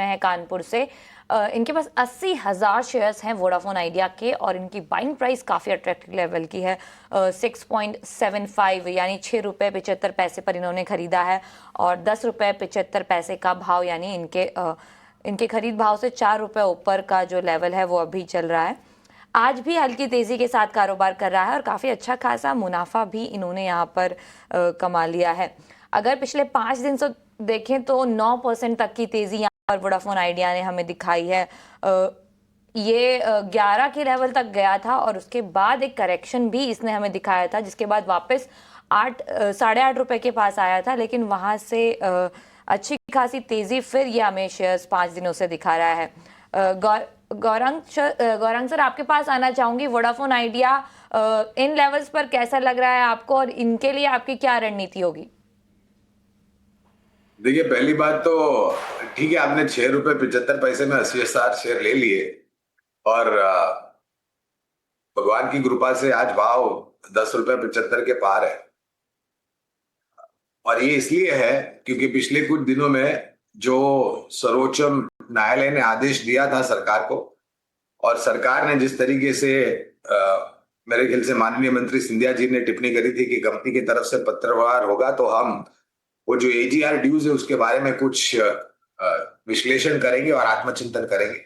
हैं कानपुर से। इनके पास 80,000 शेयर्स हैं वोडाफोन आइडिया के और इनकी बाइंग प्राइस काफ़ी अट्रैक्टिव लेवल की है। 6.75 यानी 6 रुपये 75 पैसे पर इन्होंने खरीदा है और 10 रुपये 75 पैसे का भाव यानी इनके खरीद भाव से 4 रुपये ऊपर का जो लेवल है वो अभी चल रहा है। आज भी हल्की तेज़ी के साथ कारोबार कर रहा है और काफ़ी अच्छा खासा मुनाफा भी इन्होंने यहाँ पर कमा लिया है। अगर पिछले 5 दिन से देखें तो 9% तक की तेज़ी यहाँ पर वोडाफोन आइडिया ने हमें दिखाई है। ये 11 के लेवल तक गया था और उसके बाद एक करेक्शन भी इसने हमें दिखाया था, जिसके बाद वापस 8-8.5 रुपये के पास आया था, लेकिन वहाँ से अच्छी खासी तेज़ी फिर ये हमें शेयर्स 5 दिनों से दिखा रहा है। गौरंग सर, आपके पास आना चाहूंगी। वोडाफोन आइडिया इन लेवल्स पर कैसा लग रहा है आपको और इनके लिए आपकी क्या रणनीति होगी? देखिए, पहली बात तो ठीक है, आपने 6 रुपए 75 पैसे में 80,000 शेयर ले लिए और भगवान की कृपा से आज भाव 10 रुपए 75 के पार है। और ये इसलिए है क्योंकि पिछले कुछ दिनों में जो सर्वोच्च न्यायालय ने आदेश दिया था सरकार को, और सरकार ने जिस तरीके से मेरे ख्याल से माननीय मंत्री सिंधिया जी ने टिप्पणी करी थी कि कंपनी की तरफ से पत्रव्यवहार होगा तो हम वो जो एजीआर ड्यूज है उसके बारे में कुछ विश्लेषण करेंगे और आत्मचिंतन करेंगे।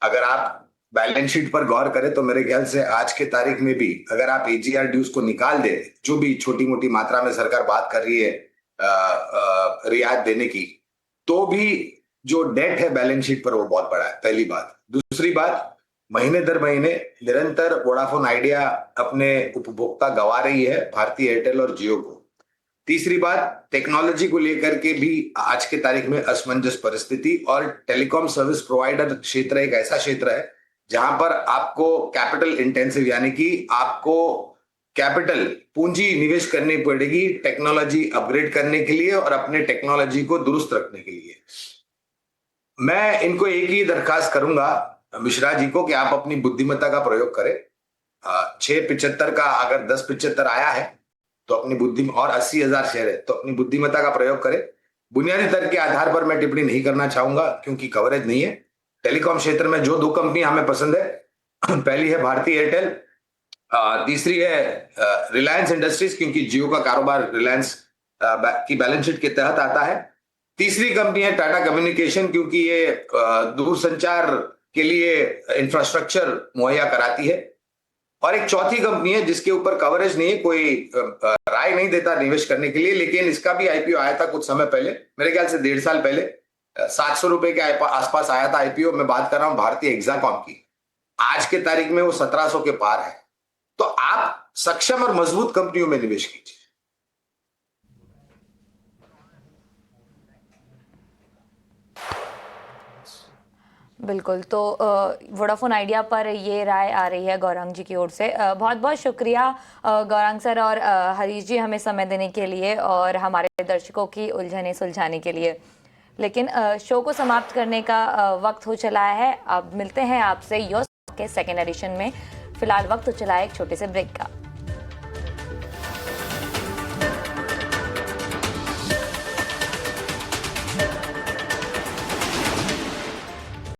अगर आप बैलेंस शीट पर गौर करें तो मेरे ख्याल से आज के तारीख में भी अगर आप एजीआर ड्यूज को निकाल दे, जो भी छोटी मोटी मात्रा में सरकार बात कर रही है रियायत देने की, तो भी जो डेट है बैलेंस शीट पर वो बहुत बड़ा है, पहली बात। दूसरी बात, महीने दर महीने निरंतर वोडाफोन आइडिया अपने उपभोक्ता गंवा रही है भारती एयरटेल और जियो को। तीसरी बात, टेक्नोलॉजी को लेकर के भी आज के तारीख में असमंजस परिस्थिति, और टेलीकॉम सर्विस प्रोवाइडर क्षेत्र एक ऐसा क्षेत्र है जहां पर आपको कैपिटल इंटेंसिव यानी कि आपको कैपिटल पूंजी निवेश करनी पड़ेगी टेक्नोलॉजी अपग्रेड करने के लिए और अपने टेक्नोलॉजी को दुरुस्त रखने के लिए। मैं इनको एक ही दरखास्त करूंगा मिश्रा जी को कि आप अपनी बुद्धिमत्ता का प्रयोग करें। 6.75 का अगर 10.75 आया है तो अपनी बुद्धि, और 80,000 शेयर है तो अपनी बुद्धिमत्ता का प्रयोग करें। बुनियादी तर्क के आधार पर मैं टिप्पणी नहीं करना चाहूंगा क्योंकि कवरेज नहीं है। टेलीकॉम क्षेत्र में जो 2 कंपनी हमें पसंद है, पहली है भारती एयरटेल, तीसरी है रिलायंस इंडस्ट्रीज, क्योंकि जियो का कारोबार रिलायंस की बैलेंस शीट के तहत आता है। तीसरी कंपनी है टाटा कम्युनिकेशन, क्योंकि ये दूरसंचार के लिए इंफ्रास्ट्रक्चर मुहैया कराती है। और एक चौथी कंपनी है जिसके ऊपर कवरेज नहीं है, कोई राय नहीं देता निवेश करने के लिए, लेकिन इसका भी आईपीओ आया था कुछ समय पहले, मेरे ख्याल से 1.5 साल पहले, 700 रुपए के आसपास आया था आईपीओ। मैं बात कर रहा हूं भारतीय एक्साकॉम की। आज के तारीख में वो 1700 के पार है। तो आप सक्षम और मजबूत कंपनियों में निवेश कीजिए। बिल्कुल, तो वोडाफोन आइडिया पर ये राय आ रही है गौरांग जी की ओर से। बहुत बहुत शुक्रिया गौरांग सर और हरीश जी हमें समय देने के लिए और हमारे दर्शकों की उलझनें सुलझाने के लिए। लेकिन शो को समाप्त करने का वक्त हो चला है। अब मिलते हैं आपसे योस के सेकेंड एडिशन में। फिलहाल वक्त हो चला है एक छोटे से ब्रेक का।